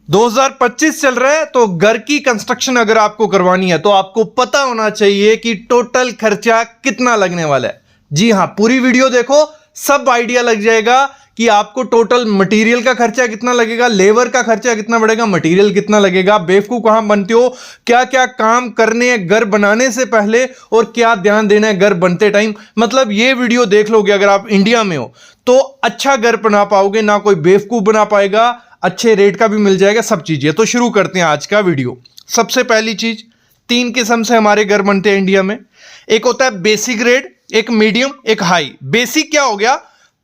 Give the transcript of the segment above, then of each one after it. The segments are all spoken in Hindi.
2025 चल रहा है तो घर की कंस्ट्रक्शन अगर आपको करवानी है तो आपको पता होना चाहिए कि टोटल खर्चा कितना लगने वाला है। जी हां, पूरी वीडियो देखो, सब आइडिया लग जाएगा कि आपको टोटल मटेरियल का खर्चा कितना लगेगा, लेबर का खर्चा कितना बढ़ेगा, मटेरियल कितना लगेगा, बेवकूफ कहां बनते हो, क्या क्या काम करने हैं घर बनाने से पहले और क्या ध्यान देना है घर बनते टाइम। मतलब ये वीडियो देख लोगे अगर आप इंडिया में हो तो अच्छा घर बना पाओगे, ना कोई बेवकूफ बना पाएगा, अच्छे रेट का भी मिल जाएगा, सब चीजें। तो शुरू करते हैं आज का वीडियो। सबसे पहली चीज, 3 किस्म से हमारे घर बनते हैं इंडिया में। एक होता है बेसिक रेट, एक मीडियम, एक हाई। बेसिक क्या हो गया,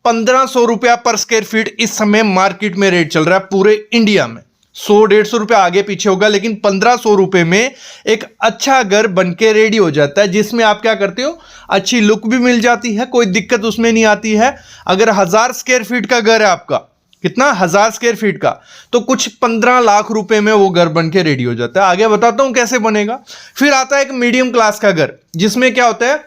1500 रुपया पर स्क्वायर फीट इस समय मार्केट में रेट चल रहा है पूरे इंडिया में। 100-150 रुपया आगे पीछे होगा, लेकिन 1500 रुपए में एक अच्छा घर बनके रेडी हो जाता है, जिसमें आप क्या करते हो, अच्छी लुक भी मिल जाती है, कोई दिक्कत उसमें नहीं आती है। अगर 1000 स्क्वायर फीट का घर है आपका, कितना, 1000 स्क्वायर फीट का, तो कुछ 15 लाख रुपए में वो घर बनके रेडी हो जाता है। आगे बताता हूं कैसे बनेगा। फिर आता है एक मीडियम क्लास का घर, जिसमें क्या होता है,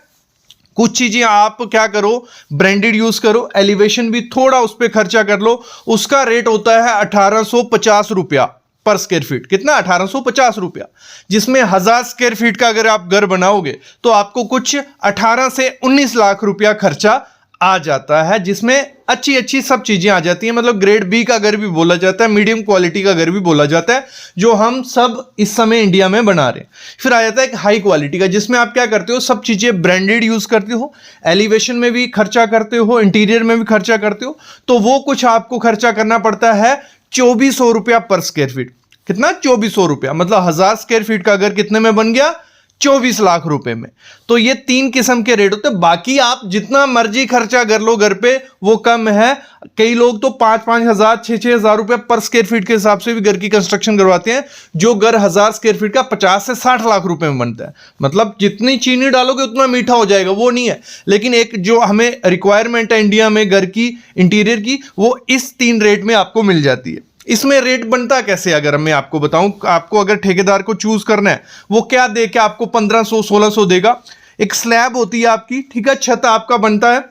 कुछ चीजें आप क्या करो, ब्रांडेड यूज करो, एलिवेशन भी थोड़ा उस पर खर्चा कर लो। उसका रेट होता है 1850 रुपया पर स्क्वायर फीट। कितना, 1850 रुपया। जिसमें 1000 स्क्वायर फीट का अगर आप घर बनाओगे तो आपको कुछ 18 से 19 लाख रुपया खर्चा आ जाता है, जिसमें अच्छी अच्छी सब चीजें आ जाती हैं। मतलब ग्रेड बी का घर भी बोला जाता है, मीडियम क्वालिटी का घर भी बोला जाता है, जो हम सब इस समय इंडिया में बना रहे हैं। फिर आ जाता है एक हाई क्वालिटी का, जिसमें आप क्या करते हो, सब चीजें ब्रांडेड यूज करते हो, एलिवेशन में भी खर्चा करते हो, इंटीरियर में भी खर्चा करते हो। तो वो कुछ आपको खर्चा करना पड़ता है 2400 रुपया पर स्क्वायर फीट। कितना, 2400 रुपया। मतलब 1000 स्क्वायर फीट का घर कितने में बन गया, 24 लाख रुपए में। तो ये 3 किस्म के रेट होते हैं। बाकी आप जितना मर्जी खर्चा कर लो घर पे, वो कम है। कई लोग तो 5-5 हजार, 6-6 हजार रुपए पर स्क्वायर फीट के हिसाब से भी घर की कंस्ट्रक्शन करवाते हैं, जो घर 1000 स्क्वायर फीट का 50 से 60 लाख रुपए में बनता है। मतलब जितनी चीनी डालोगे उतना मीठा हो जाएगा, वो नहीं है। लेकिन एक जो हमें रिक्वायरमेंट है इंडिया में घर की इंटीरियर की, वो इस 3 रेट में आपको मिल जाती है। इसमें रेट बनता कैसे, अगर मैं आपको बताऊं, आपको अगर ठेकेदार को चूज करना है, वो क्या दे के आपको 1500-1600 देगा। एक स्लैब होती है आपकी, ठीक है, छत आपका बनता है,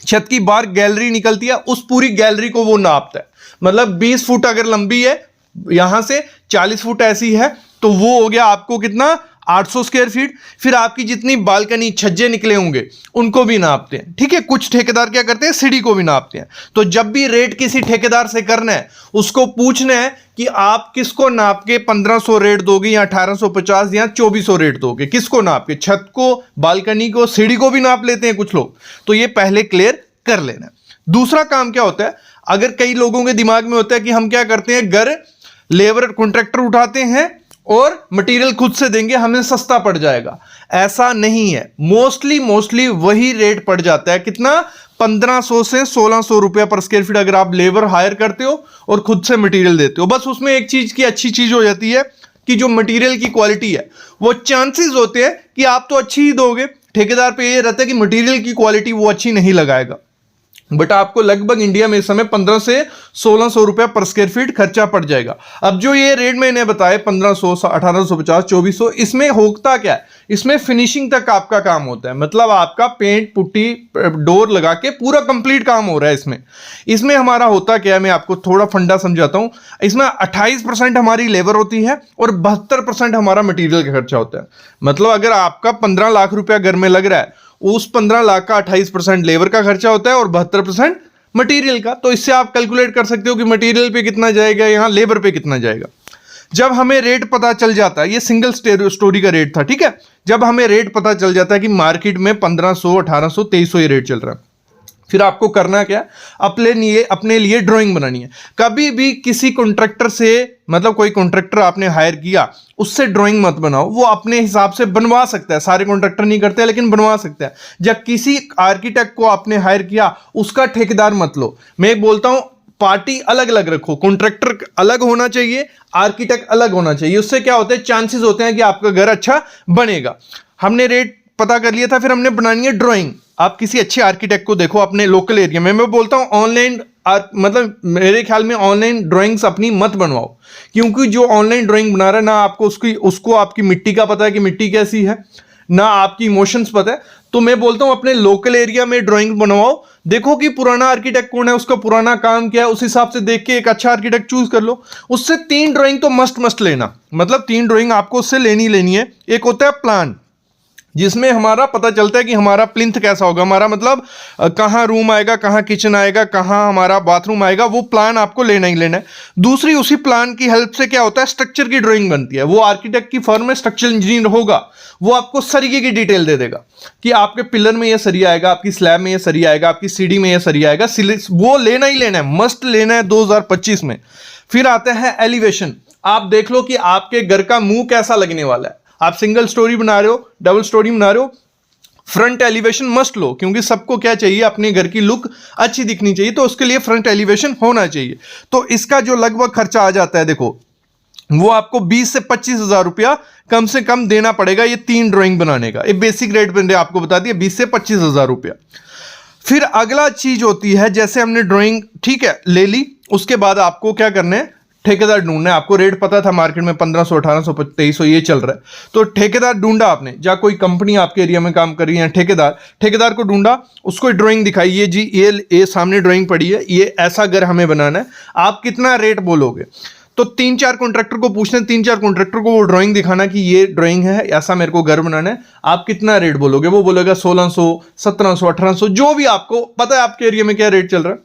छत की बाहर गैलरी निकलती है, उस पूरी गैलरी को वो नापता है। मतलब 20 फुट अगर लंबी है, यहां से 40 फुट ऐसी है, तो वो हो गया आपको कितना, 800 स्क्वायर फीट। फिर आपकी जितनी बालकनी, छज्जे निकले होंगे, उनको भी नापते हैं, ठीक है। कुछ ठेकेदार क्या करते हैं, सीढ़ी को भी नापते हैं। तो जब भी रेट किसी ठेकेदार से करना है, उसको पूछना है कि आप किसको नाप के 1500 रेट दोगे, या 1850 या 2400 रेट दोगे, किसको नाप के, छत को, बालकनी को, सीढ़ी को भी नाप लेते हैं कुछ लोग। तो ये पहले क्लियर कर लेना। दूसरा काम क्या होता है, अगर कई लोगों के दिमाग में होता है कि हम क्या करते हैं, घर लेबर कॉन्ट्रैक्टर उठाते हैं और मटेरियल खुद से देंगे, हमें सस्ता पड़ जाएगा। ऐसा नहीं है। मोस्टली वही रेट पड़ जाता है। कितना, 1500 से 1600 रुपया पर स्क्वायर फीट, अगर आप लेबर हायर करते हो और खुद से मटेरियल देते हो। बस उसमें एक चीज की अच्छी चीज हो जाती है कि जो मटेरियल की क्वालिटी है, वो चांसेस होते हैं कि आप तो अच्छी ही दोगे, ठेकेदार पे ये रहता है कि मटेरियल की क्वालिटी वो अच्छी नहीं लगाएगा। बट आपको लगभग इंडिया में इस समय 15 से 1600 रुपया पर स्क्वायर फीट खर्चा पड़ जाएगा। अब जो ये रेट मैंने बताए 1500, 1850, 2400, इसमें होता क्या है, इसमें फिनिशिंग तक आपका काम होता है। मतलब आपका पेंट, पुट्टी, डोर लगा के पूरा कंप्लीट काम हो रहा है। इसमें हमारा होता क्या है, मैं आपको थोड़ा फंडा समझाता हूं। इसमें 28% हमारी लेबर होती है और 72% हमारा मटीरियल का खर्चा होता है। मतलब अगर आपका 15 लाख रुपया घर में लग रहा है, उस 15 लाख का 28% लेबर का खर्चा होता है और 72% मटेरियल का। तो इससे आप कैलकुलेट कर सकते हो कि मटेरियल पे कितना जाएगा, यहां लेबर पे कितना जाएगा। जब हमें रेट पता चल जाता है, ये सिंगल स्टोरी का रेट था, ठीक है। जब हमें रेट पता चल जाता है कि मार्केट में 1500, 1800, 2300 ये रेट चल रहा है, फिर आपको करना क्या, अपने लिए ड्राइंग बनानी है। कभी भी किसी कॉन्ट्रैक्टर से, मतलब कोई कॉन्ट्रैक्टर आपने हायर किया, उससे ड्राइंग मत बनाओ। वो अपने हिसाब से बनवा सकता है, सारे कॉन्ट्रैक्टर नहीं करते लेकिन बनवा सकता है। जब किसी आर्किटेक्ट को आपने हायर किया, उसका ठेकेदार मत लो। मैं बोलता हूं पार्टी अलग अलग रखो, कॉन्ट्रैक्टर अलग होना चाहिए, आर्किटेक्ट अलग होना चाहिए। उससे क्या होता है, चांसेस होते हैं कि आपका घर अच्छा बनेगा। हमने रेट पता कर लिया था, फिर हमने बनानी है ड्राइंग। आप किसी अच्छे आर्किटेक्ट को देखो अपने लोकल एरिया में। मैं बोलता हूं ऑनलाइन, मतलब मेरे ख्याल में ऑनलाइन ड्राइंग्स अपनी मत बनवाओ, क्योंकि जो ऑनलाइन ड्राइंग बना रहा है ना, आपको उसको आपकी मिट्टी का पता है कि मिट्टी कैसी है, ना आपकी इमोशंस पता है। तो मैं बोलता हूं अपने लोकल एरिया में ड्राइंग बनवाओ, देखो कि पुराना आर्किटेक्ट कौन है, उसका पुराना काम क्या है, उस हिसाब से देख के एक अच्छा आर्किटेक्ट चूज कर लो। उससे 3 ड्राइंग तो मस्ट लेना, मतलब 3 ड्राइंग आपको उससे लेनी है। एक होता है प्लान, जिसमें हमारा पता चलता है कि हमारा प्लिंथ कैसा होगा, हमारा मतलब कहाँ रूम आएगा, कहाँ किचन आएगा, कहाँ हमारा बाथरूम आएगा, वो प्लान आपको लेना ही लेना है। दूसरी, उसी प्लान की हेल्प से क्या होता है, स्ट्रक्चर की ड्राइंग बनती है। वो आर्किटेक्ट की फर्म में स्ट्रक्चरल इंजीनियर होगा, वो आपको सरिये की डिटेल दे देगा कि आपके पिलर में ये सरिया आएगा, आपकी स्लैब में ये सरिया आएगा, आपकी सीढ़ी में ये सरिया आएगा। वो लेना ही लेना है, मस्ट लेना है 2025 में। फिर आता है एलिवेशन। आप देख लो कि आपके घर का मुंह कैसा लगने वाला है। आप सिंगल स्टोरी बना रहे हो, डबल स्टोरी बना रहे हो, फ्रंट एलिवेशन मस्ट लो, क्योंकि सबको क्या चाहिए, अपने घर की लुक अच्छी दिखनी चाहिए, तो उसके लिए फ्रंट एलिवेशन होना चाहिए। तो इसका जो लगभग खर्चा आ जाता है, देखो वो आपको 20 से 25 हजार रुपया कम से कम देना पड़ेगा ये 3 ड्राइंग बनाने का। ये बेसिक रेट मैंने आपको बता दिया, 20 से 25 हजार रुपया। फिर अगला चीज होती है, जैसे हमने ड्राइंग ठीक है ले ली, उसके बाद आपको क्या करना है, ठेकेदार ढूंढना है। आपको रेट पता था मार्केट में 1500, 1800, 2300 ये चल रहा है, तो ठेकेदार ढूंढा आपने, या कोई कंपनी आपके एरिया में काम कर रही है, ठेकेदार को ढूंढा, उसको ड्राइंग दिखाई, ये जी ये सामने ड्राइंग पड़ी है, ये ऐसा घर हमें बनाना है, आप कितना रेट बोलोगे। तो 3-4 कॉन्ट्रैक्टर को पूछना है, 3-4 कॉन्ट्रैक्टर को वो ड्राइंग दिखाना कि ये ड्राइंग है, ऐसा मेरे को घर बनाना है, आप कितना रेट बोलोगे। वो बोलेगा 1600, 1700, 1800, जो भी आपको पता है आपके एरिया में क्या रेट चल रहा है।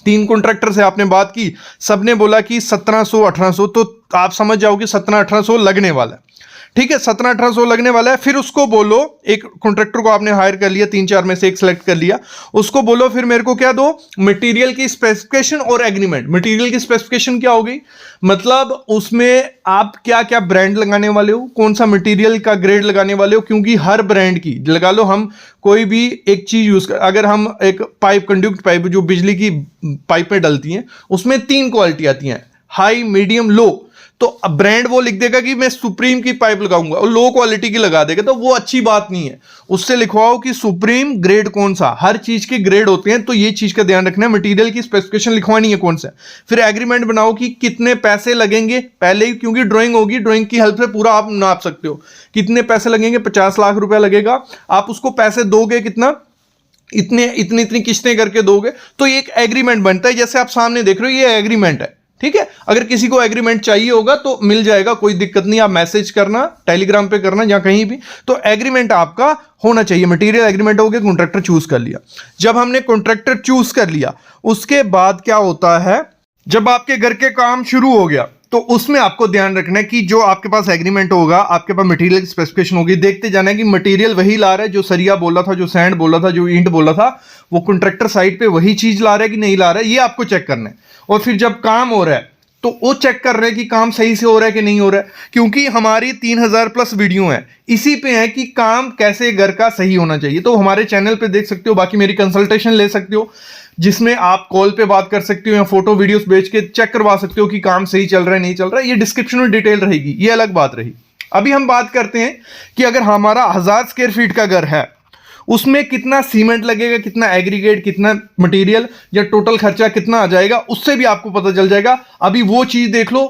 3 कॉन्ट्रैक्टर से आपने बात की, सबने बोला कि 1700, 1800, तो आप समझ जाओ कि 1700-1800 लगने वाला है। ठीक है, 1700-1800 लगने वाला है। फिर उसको बोलो, एक कॉन्ट्रैक्टर को आपने हायर कर लिया, 3-4 में से एक सेलेक्ट कर लिया, उसको बोलो फिर मेरे को क्या दो, मटेरियल की स्पेसिफिकेशन और एग्रीमेंट। मटेरियल की स्पेसिफिकेशन क्या होगी, मतलब उसमें आप क्या क्या ब्रांड लगाने वाले हो, कौन सा मटेरियल का ग्रेड लगाने वाले हो, क्योंकि हर ब्रांड की लगा लो, हम कोई भी एक चीज यूज कर, अगर हम एक पाइप, कंडक्ट पाइप जो बिजली की पाइप में डलती हैं, उसमें 3 क्वालिटी आती हैं, हाई, मीडियम, लो। तो ब्रांड वो लिख देगा कि मैं सुप्रीम की पाइप लगाऊंगा और लो क्वालिटी की लगा देगा, तो वो अच्छी बात नहीं है। उससे लिखवाओ कि सुप्रीम ग्रेड कौन सा, हर चीज के ग्रेड होते हैं, तो ये चीज का ध्यान रखना है। मटेरियल की स्पेसिफिकेशन लिखवानी है कौन सा। फिर एग्रीमेंट बनाओ कि कितने पैसे लगेंगे पहले ही, क्योंकि ड्राइंग होगी, ड्राइंग की हेल्प से पूरा आप नाप सकते हो कितने पैसे लगेंगे। 50 लाख रुपया लगेगा, आप उसको पैसे दोगे कितना, इतनी किस्तें करके दोगे, तो एक एग्रीमेंट बनता है। जैसे आप सामने देख रहे हो, ये एग्रीमेंट है, ठीक है। अगर किसी को एग्रीमेंट चाहिए होगा तो मिल जाएगा, कोई दिक्कत नहीं, आप मैसेज करना, टेलीग्राम पे करना या कहीं भी, तो एग्रीमेंट आपका होना चाहिए। मटेरियल एग्रीमेंट हो गया, कॉन्ट्रैक्टर चूज कर लिया। जब हमने कॉन्ट्रैक्टर चूज कर लिया, उसके बाद क्या होता है, जब आपके घर के काम शुरू हो गया, तो उसमें आपको ध्यान रखना है कि जो आपके पास एग्रीमेंट होगा, आपके पास मटेरियल स्पेसिफिकेशन होगी, देखते जाना है कि मटेरियल वही ला रहा है जो सरिया बोला था, जो सैंड बोला था, जो ईंट बोला था, वो कॉन्ट्रैक्टर साइड पे वही चीज ला रहा है कि नहीं ला रहा है, ये आपको चेक करना है। और फिर जब काम हो रहा है तो वो चेक कर रहे हैं कि काम सही से हो रहा है कि नहीं हो रहा है, क्योंकि हमारी 3000 प्लस वीडियो है, इसी पे है कि काम कैसे घर का सही होना चाहिए। तो हमारे चैनल पे देख सकते हो, बाकी मेरी कंसल्टेशन ले सकते हो, जिसमें आप कॉल पे बात कर सकते हो या फोटो वीडियोस भेज के चेक करवा सकते हो कि काम सही चल रहा है नहीं चल रहा है। ये डिस्क्रिप्शन में डिटेल रहेगी, ये अलग बात रही। अभी हम बात करते हैं कि अगर हमारा 1000 स्क्वायर फीट का घर है, उसमें कितना सीमेंट लगेगा, कितना एग्रीगेट, कितना मटेरियल, या टोटल खर्चा कितना आ जाएगा, उससे भी आपको पता चल जाएगा। अभी वो चीज देख लो।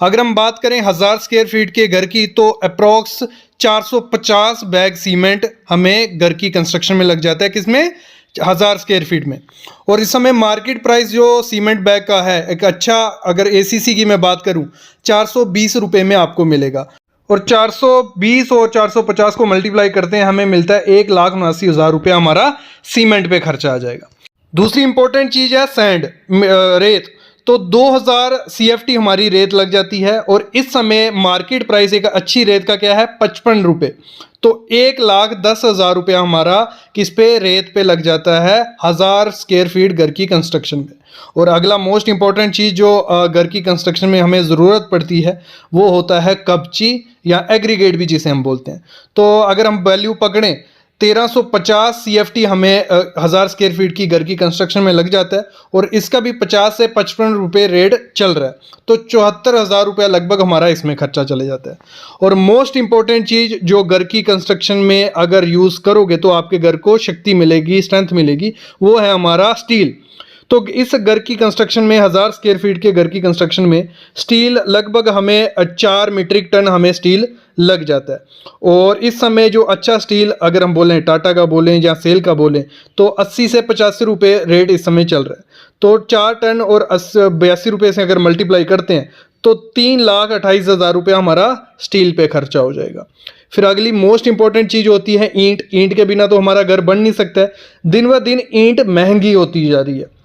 अगर हम बात करें 1000 स्क्वायर फीट के घर की, तो अप्रॉक्स 450 बैग सीमेंट हमें घर की कंस्ट्रक्शन में लग जाता है, किसमें, 1000 स्क्वायर फीट में। और इस समय मार्केट प्राइस जो सीमेंट बैग का है, एक अच्छा, अगर एसीसी की मैं बात करूं, 420 रुपये में आपको मिलेगा। और 420 और 450 को मल्टीप्लाई करते हैं, हमें मिलता है 1,79,000 रुपया हमारा सीमेंट पे खर्चा आ जाएगा। दूसरी इंपॉर्टेंट चीज़ है सैंड, रेत। तो 2000 CFT हमारी रेत लग जाती है, और इस समय मार्केट प्राइस एक अच्छी रेत का क्या है, 55 रुपये। तो 1,10,000 रुपया हमारा किस पे, रेत पे लग जाता है 1000 स्क्वायर फीट घर की कंस्ट्रक्शन में। और अगला मोस्ट इंपॉर्टेंट चीज़ जो घर की कंस्ट्रक्शन में हमें ज़रूरत पड़ती है, वो होता है कपची या एग्रीगेट भी जिसे हम बोलते हैं। तो अगर हम वैल्यू पकड़ें, 1350 CFT हमें 1000 स्क्वायर फीट की घर की कंस्ट्रक्शन में लग जाता है, और इसका भी 50 से 55 रुपये रेट चल रहा है, तो 74,000 रुपया लगभग हमारा इसमें खर्चा चले जाता है। और मोस्ट इंपॉर्टेंट चीज़ जो घर की कंस्ट्रक्शन में अगर यूज़ करोगे तो आपके घर को शक्ति मिलेगी, स्ट्रेंथ मिलेगी, वो है हमारा स्टील। तो इस घर की कंस्ट्रक्शन में 1000 स्क्वायर फीट के घर की कंस्ट्रक्शन में स्टील लगभग हमें 4 मीट्रिक टन हमें स्टील लग जाता है। और इस समय जो अच्छा स्टील अगर हम बोलें टाटा का बोलें या सेल का बोलें तो 80 से 85 रुपये रेट इस समय चल रहा है। तो 4 टन और 82 रुपये से अगर मल्टीप्लाई करते हैं तो 3,28,000 रुपया हमारा स्टील पे खर्चा हो जाएगा। फिर अगली मोस्ट इंपॉर्टेंट चीज़ होती है ईंट। ईंट के बिना तो हमारा घर बन नहीं सकता है। दिन ब दिन ईंट महंगी होती जा रही है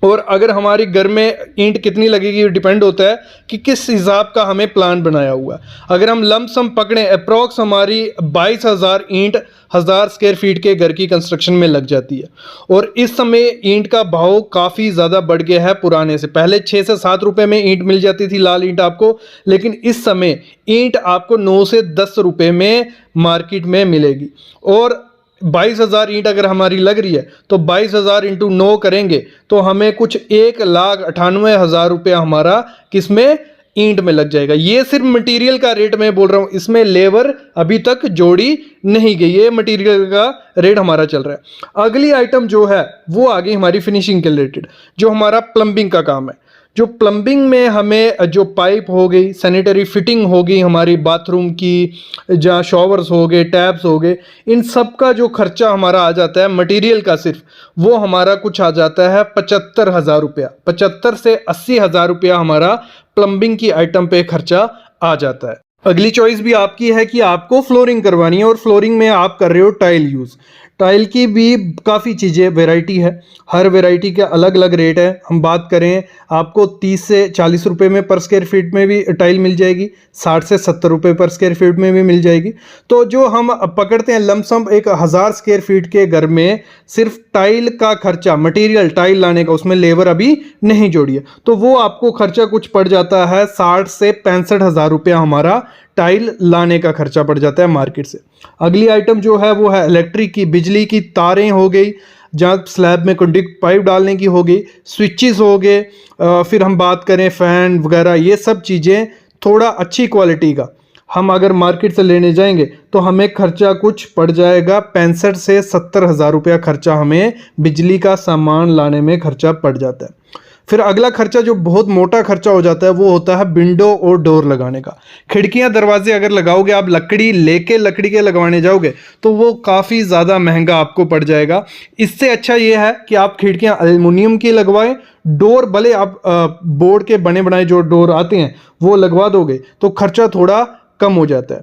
और अगर हमारे घर में ईंट कितनी लगेगी डिपेंड होता है कि किस हिसाब का हमें प्लान बनाया हुआ है। अगर हम लमसम पकड़ें अप्रॉक्स हमारी 22,000 ईंट 1000 स्क्वायर फीट के घर की कंस्ट्रक्शन में लग जाती है। और इस समय ईंट का भाव काफ़ी ज़्यादा बढ़ गया है पुराने से। पहले 6 से 7 रुपये में ईंट मिल जाती थी लाल ईंट आपको, लेकिन इस समय ईंट आपको 9 से 10 रुपये में मार्केट में मिलेगी। और 22,000 ईंट अगर हमारी लग रही है तो 22,000 इंटू 9 करेंगे तो हमें कुछ 1,98,000 रुपया हमारा किसमें ईंट में लग जाएगा। ये सिर्फ मटेरियल का रेट मैं बोल रहा हूँ, इसमें लेबर अभी तक जोड़ी नहीं गई, ये मटेरियल का रेट हमारा चल रहा है। अगली आइटम जो है वो आ गई हमारी फिनिशिंग के रिलेटेड, जो हमारा प्लम्बिंग का काम है। जो प्लम्बिंग में हमें जो पाइप हो गई, सैनिटरी फिटिंग हो गई हमारी बाथरूम की, जहाँ शॉवर्स हो गए, टैप्स हो गए, इन सब का जो खर्चा हमारा आ जाता है मटेरियल का सिर्फ, वो हमारा कुछ आ जाता है 75,000 रुपया। 75 से 80,000 रुपया हमारा प्लम्बिंग की आइटम पे खर्चा आ जाता है। अगली चॉइस भी आपकी है कि आपको फ्लोरिंग करवानी है और फ्लोरिंग में आप कर रहे हो टाइल यूज़। टाइल की भी काफ़ी चीज़ें वैरायटी है, हर वैरायटी के अलग अलग रेट है। हम बात करें आपको 30 से 40 रुपये में पर स्क्वायर फीट में भी टाइल मिल जाएगी, 60 से 70 रुपये पर स्क्वायर फीट में भी मिल जाएगी। तो जो हम पकड़ते हैं लमसम एक 1000 स्क्वायर फीट के घर में सिर्फ टाइल का खर्चा, मटेरियल टाइल लाने का, उसमें लेबर अभी नहीं जोड़ी है, तो वो आपको खर्चा कुछ पड़ जाता है 60 से 65,000 रुपया हमारा टाइल लाने का खर्चा पड़ जाता है मार्केट से। अगली आइटम जो है वो है इलेक्ट्रिक की, बिजली की तारें हो गई, जहाँ स्लैब में कंडक्ट पाइप डालने की हो गई, स्विचेस हो गए, फिर हम बात करें फ़ैन वगैरह, ये सब चीज़ें थोड़ा अच्छी क्वालिटी का हम अगर मार्केट से लेने जाएंगे तो हमें खर्चा कुछ पड़ जाएगा 65 से 70,000 रुपया खर्चा हमें बिजली का सामान लाने में खर्चा पड़ जाता है। फिर अगला खर्चा जो बहुत मोटा खर्चा हो जाता है वो होता है विंडो और डोर लगाने का। खिड़कियां दरवाजे अगर लगाओगे आप लकड़ी लेके लकड़ी के लगवाने जाओगे तो वो काफ़ी ज़्यादा महंगा आपको पड़ जाएगा। इससे अच्छा ये है कि आप खिड़कियां एल्युमिनियम की लगवाएं, डोर भले आप बोर्ड के बने बनाए जो डोर आते हैं वो लगवा दोगे तो खर्चा थोड़ा कम हो जाता है।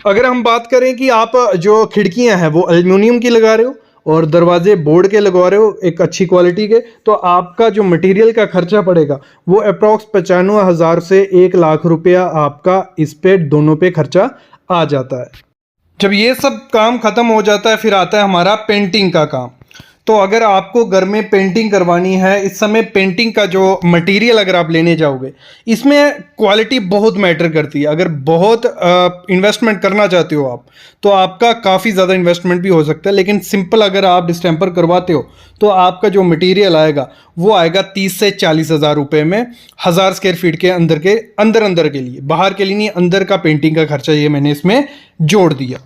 अगर हम बात करें कि आप जो खिड़कियां हैं वो एल्युमिनियम की लगा रहे हो और दरवाजे बोर्ड के लगवा रहे हो एक अच्छी क्वालिटी के, तो आपका जो मटेरियल का खर्चा पड़ेगा वो अप्रॉक्स 95,000 से 1,00,000 रुपया आपका इस पे दोनों पे खर्चा आ जाता है। जब ये सब काम खत्म हो जाता है फिर आता है हमारा पेंटिंग का काम। तो अगर आपको घर में पेंटिंग करवानी है, इस समय पेंटिंग का जो मटेरियल अगर आप लेने जाओगे इसमें क्वालिटी बहुत मैटर करती है। अगर बहुत इन्वेस्टमेंट करना चाहते हो आप तो आपका काफ़ी ज़्यादा इन्वेस्टमेंट भी हो सकता है, लेकिन सिंपल अगर आप डिस्टेंपर करवाते हो तो आपका जो मटेरियल आएगा वो आएगा 30 से 40,000 रुपये में 1000 स्क्वायर फीट के अंदर के लिए, बाहर के लिए नहीं, अंदर का पेंटिंग का खर्चा ये मैंने इसमें जोड़ दिया।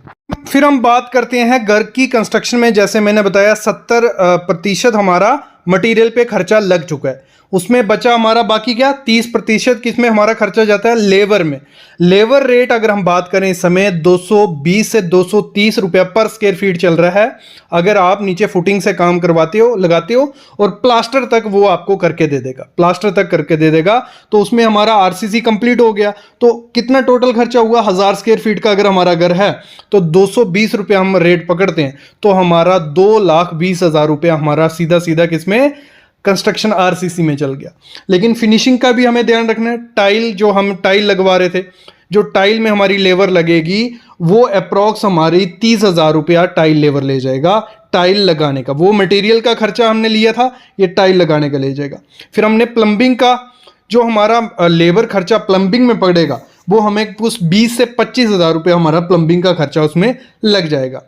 फिर हम बात करते हैं घर की कंस्ट्रक्शन में, जैसे मैंने बताया 70% हमारा मटेरियल पे खर्चा लग चुका है, उसमें बचा हमारा बाकी क्या 30% किस में हमारा खर्चा जाता है लेबर में। लेबर रेट अगर हम बात करें इस समय 220 से 230 रुपया पर स्क्वायर फीट चल रहा है। अगर आप नीचे फुटिंग से काम करवाते हो, लगाते हो और प्लास्टर तक वो आपको करके दे देगा, प्लास्टर तक करके दे देगा, तो उसमें हमारा आरसीसी कंप्लीट हो गया। तो कितना टोटल खर्चा हुआ 1000 स्क्वायर फीट का अगर हमारा घर है तो 220 रुपया हम रेट पकड़ते हैं तो हमारा 2,20,000 रुपया हमारा सीधा सीधा किसमें कंस्ट्रक्शन आरसीसी में चल गया। लेकिन फिनिशिंग का भी हमें ध्यान रखना है। टाइल जो हम टाइल लगवा रहे थे, जो टाइल में हमारी लेबर लगेगी वो अप्रॉक्स हमारी 30,000 रुपया टाइल लेबर ले जाएगा टाइल लगाने का। वो मटेरियल का खर्चा हमने लिया था, ये टाइल लगाने का ले जाएगा। फिर हमने प्लम्बिंग का जो हमारा लेबर खर्चा प्लम्बिंग में पड़ेगा वो हमें कुछ 20 से 25,000 रुपया हमारा प्लम्बिंग का खर्चा उसमें लग जाएगा।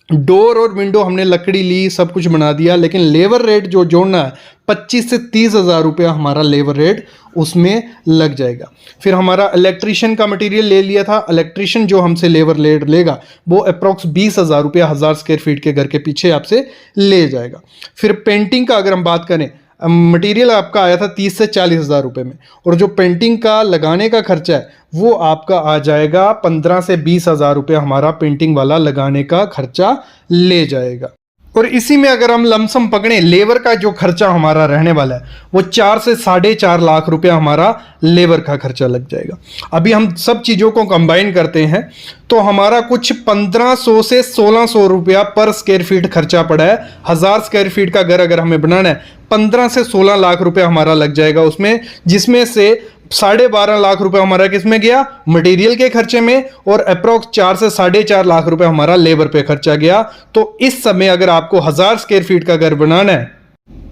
डोर और विंडो हमने लकड़ी ली, सब कुछ बना दिया, लेकिन लेबर रेट जो जोड़ना है 25 से 30 हज़ार रुपया हमारा लेबर रेट उसमें लग जाएगा। फिर हमारा इलेक्ट्रीशियन का मटेरियल ले लिया था, इलेक्ट्रीशियन जो हमसे लेबर रेट लेगा वो अप्रॉक्स 20 हज़ार रुपया 1000 स्क्वायर फीट के घर के पीछे आपसे ले जाएगा। फिर पेंटिंग का अगर हम बात करें, मटेरियल आपका आया था 30 से 40 हज़ार रुपये में, और जो पेंटिंग का लगाने का खर्चा है वो आपका आ जाएगा 15 से 20 हज़ार रुपये, हमारा पेंटिंग वाला लगाने का खर्चा ले जाएगा। और इसी में अगर हम लमसम पकड़ें, लेबर का जो खर्चा हमारा रहने वाला है वो 4 से 4.5 लाख रुपया हमारा लेबर का खर्चा लग जाएगा। अभी हम सब चीज़ों को कंबाइन करते हैं तो हमारा कुछ 1500 से 1600 रुपया पर स्क्वायर फीट खर्चा पड़ा है। 1000 स्क्वायर फीट का घर अगर हमें बनाना है 15 से 16 लाख रुपया हमारा लग जाएगा उसमें, जिसमें से 12.5 लाख रुपए हमारा किस में गया, मटेरियल के खर्चे में, और अप्रॉक्स 4 से 4.5 लाख रुपए हमारा लेबर पे खर्चा गया। तो इस समय अगर आपको 1000 स्क्वायर फीट का घर बनाना है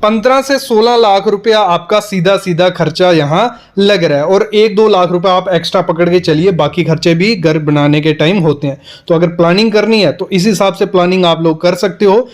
15 से 16 लाख रुपया आपका सीधा सीधा खर्चा यहां लग रहा है, और 1-2 लाख रुपया आप एक्स्ट्रा पकड़ के चलिए, बाकी खर्चे भी घर बनाने के टाइम होते हैं। तो अगर प्लानिंग करनी है तो इस हिसाब से प्लानिंग आप लोग कर सकते हो।